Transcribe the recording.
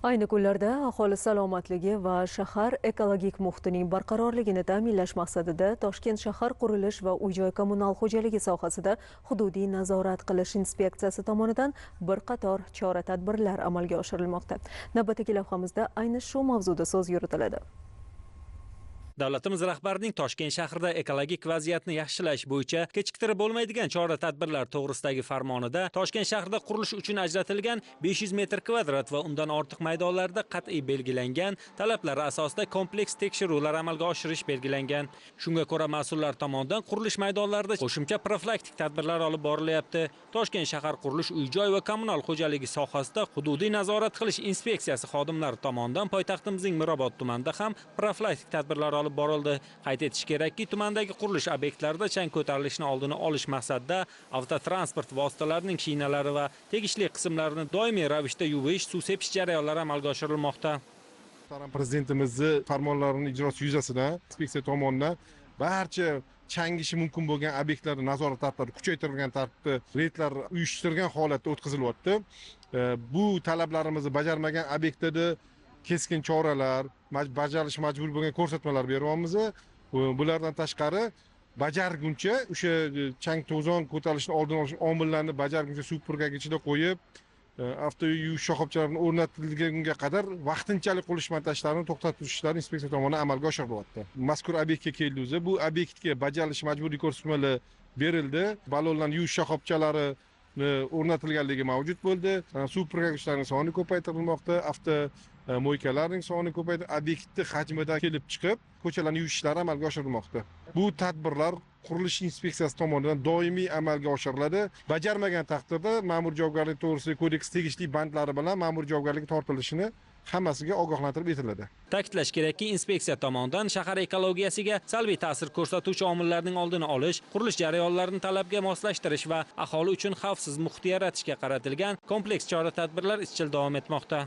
Ayni kunlarda aholi salomatligi va shahar ekologik muhitining barqarorligini ta'minlash maqsadida Toshkent shahar qurilish va uy-joy kommunal xo'jaligi sohasida hududiy nazorat qilish inspeksiyasi tomonidan bir qator chora-tadbirlar amalga oshirilmoqda. Navbatdagi lavhamizda ayni shu mavzuda so'z yuritiladi. Davlatimiz rahbarining Toshkent shahrida ekologik vaziyatni yaxshilash bo'yicha kechiktirib bo'lmaydigan chora-tadbirlar to'g'risidagi farmonida Toshkent shahrida qurilish uchun ajratilgan 500 metr kvadrat va undan ortiq maydonlarda qat'iy belgilangan talablar asosida kompleks tekshiruvlar amalga oshirish belgilangan. Shunga ko'ra mas'ullar tomonidan qurilish maydonlarida qo'shimcha profilaktik tadbirlar olib borilyapti. Toshkent shahar qurilish, uy-joy va kommunal xo'jaligi sohasida hududiy nazorat qilish inspeksiyasi xodimlari tomonidan poytaxtimizning Mirobod tumanida ham profilaktik tadbirlar olib borildi. Qayd etish kerakki, tumandagi qurilish obyektlarida chang ko'tarilishini oldini olish maqsadida avtotransport vositalarining shinalari va tegishli qismlarini doimiy ravishda yuvish, suv sepish jarayonlari amalga oshirilmoqda. Prezidentimizni farmonlarining ijrosi yuzasidan inspeksiya tomonidan barcha changishi mumkin bo'lgan obyektlarni nazorat tartibi kuchaytirilgan tartibda reydlar uyushtirilgan holatda o'tkazilyapti. Bu talablarimizni bajarmagan obyektlarda keskin choralar, bajarish majbur bo'lgan ko'rsatmalar beryapmiz. Bulardan tashqari bajarguncha o'sha chang to'zon ko'tarilishini oldini olish omillarni bajarguncha suv purkagichida qo'yib, avto yuvish shoxobchalarini o'rnatilgunga qadar vaqtinchalik qurilish montajlarini to'xtatib ishlari inspeksiya tomonidan amalga oshirilyapti. Mazkur obyektga keldik. Bu obyektga bajarilish majburiy ko'rsatmalar berildi. Balonlarni yuvish shoxobchalari o'rnatilganligi mavjud bo'ldi. Suv purkagichlarining soni ko'paytirilmoqda, avto mo'ykalarning soni ko'paydi, obyektni hajmidan kelib chiqib, ko'chalarni yuvish ishlari amalga oshirilmoqda. Bu tadbirlar qurilish inspeksiyasi tomonidan doimiy amalga oshiriladi. Bajarmagan taqdirda ma'mur javobgarligi to'g'risidagi kodeks tegishli bandlari bilan ma'mur javobgarligi tortilishini hammasiga ogohlantirib etiladi. Ta'kidlash kerakki, inspeksiya tomonidan shahar ekologiyasiga salbiy ta'sir ko'rsatuvchi omillarning oldini olish, qurilish jarayonlarini talabga moslashtirish va aholi uchun xavfsiz muhit yaratishga qaratilgan kompleks chora-tadbirlar izchil davom etmoqda.